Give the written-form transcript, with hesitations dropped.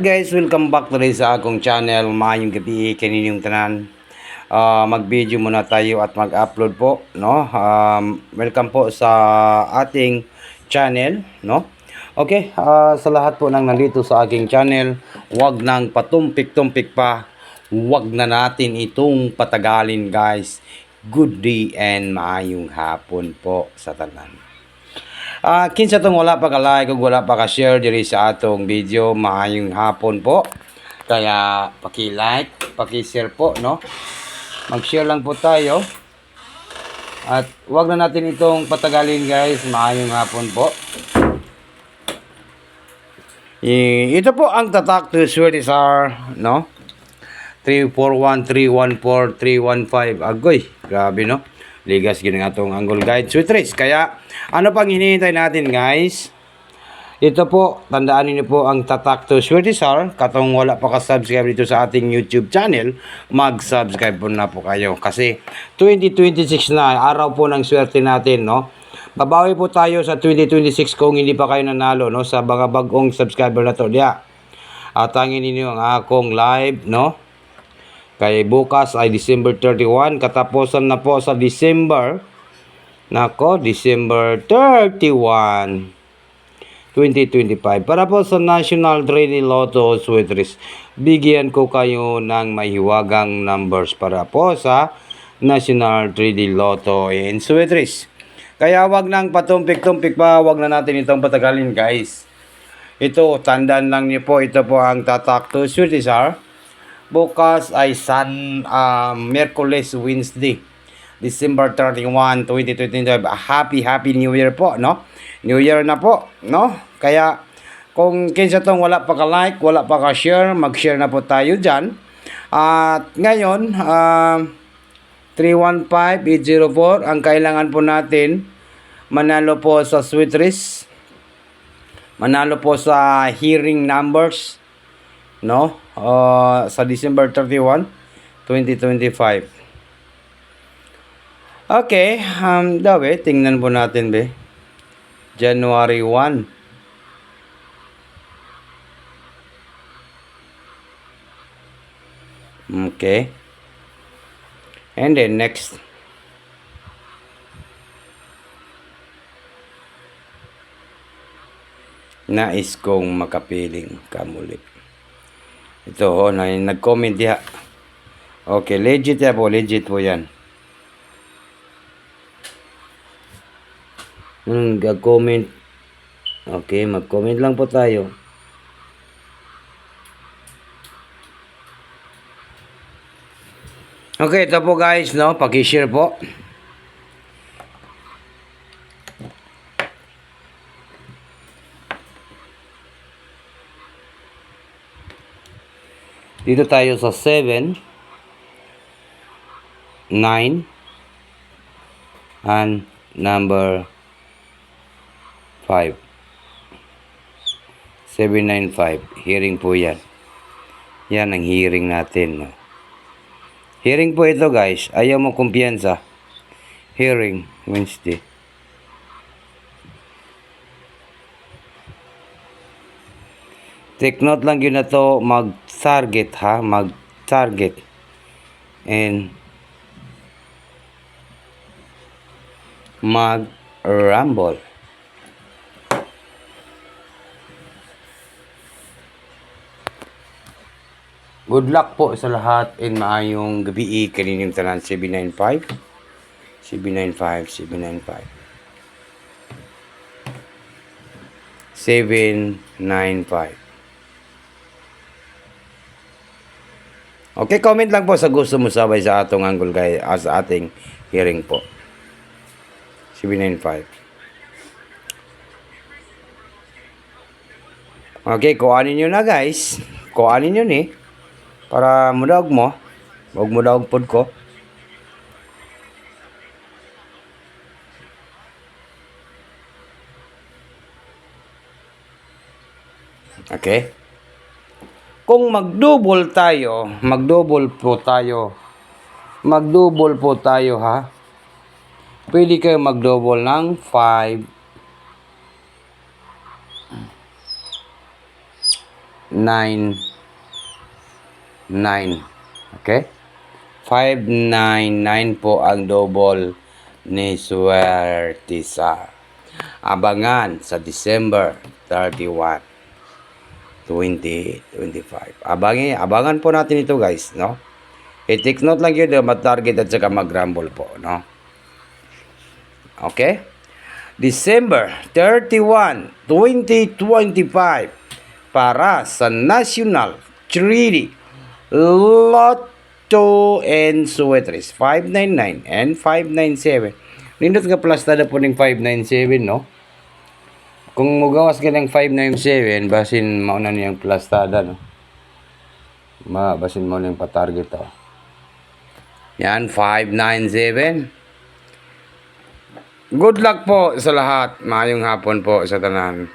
Guys, welcome back today sa akong channel. Maayong gabi kaninyong tanan. Mag-video muna tayo at mag-upload po, no? Welcome po sa ating channel, no? Okay, sa lahat po nang nandito sa aking channel, wag nang patumpik-tumpik pa. Wag na natin itong patagalin, guys. Good day and maayong hapon po sa tanan. Kinsa tong wala pa ka-like ug wala pa ka-share diri sa atong video, maayong hapon po. Kaya paki-like, paki-share po, no? Mag-share lang po tayo. At wag na natin itong patagalin, guys. Maayong hapon po. Ito po ang tatak to Sweatisar, no? 341-314-315. Agoy, grabe, no? Ligas gini nga itong Angle Guide Sweet Race. Kaya, ano pang hinihintay natin, guys? Ito po, tandaan niyo po ang tatak to Sweatisar. Katong wala pa ka-subscribe dito sa ating YouTube channel, mag-subscribe po na po kayo. Kasi 2026 na, araw po ng swerte natin, no? Babawi po tayo sa 2026 kung hindi pa kayo nanalo, no? Sa mga bagong subscriber na to. Diya, atangin ninyo ang akong live, no? Kay bukas ay December 31. Katapusan na po sa December. Nako, December 31, 2025. Para po sa National Trading Lotto Sweet Race, bigyan ko kayo ng mahiwagang numbers para po sa National Trading Lotto and Sweet Race. Kaya wag nang patumpik-tumpik pa. Wag na natin itong patagalin, guys. Ito, tandaan lang niyo po. Ito po ang tatak to Sweatisar. Bukas ay Miyerkules, Wednesday, December 31, 2025. Happy New Year po, no? New Year na po, no? Kaya, kung kinsa tong wala pa ka-like, wala pa ka-share, mag-share na po tayo dyan. At ngayon, 315804, ang kailangan po natin, manalo po sa Sweet Race, manalo po sa hearing numbers, no? Sa December 31, 2025. Okay, daw tingnan po natin be. January 1. Okay. And then next. Nais kong makapiling kamulit. Ito, nag-comment diha. Okay, legit ya po, legit po yan. Nag-comment. Okay, mag-comment lang po tayo. Okay, ito po guys, no? Paki-share po. Dito tayo sa 7, 9, and number 5. 795. Hearing po yan. Yan ang hearing natin. No? Hearing po ito guys. Ayaw mo kumpiyansa. Hearing Wednesday. Take note lang yun na to, mag-target ha, mag-target. And mag-rumble. Good luck po sa lahat and maayong gabi kaninyong tanan. 795. 795, 795. 795. Okay, comment lang po sa gusto mo sabay sa atong Angle Guide, sa ating hearing po. 795. Okay, kuhanin nyo na guys. Kuhanin nyo ni. Para mudawag mo. Huwag mudawag pod ko. Okay. Kung mag-double po tayo ha. Pwede kayo mag-double ng 5, Okay? 599 po ang double ni Swertisar. Abangan sa December 31, 2025. Abangan po natin ito guys, no? I-take note lang yun, mag-target at saka mag-rumble po, no? Okay? December 31, 2025 para sa National Treaty Lotto and Suetris 599 and 597. Nindot nga plastada po ng 597, no? Kung mugawas ka ng 597, basin mauna niyang plastada, no? Basin mo niyang patarget, oh. Yan, 597. Good luck po sa lahat. Maayong hapon po sa tanan.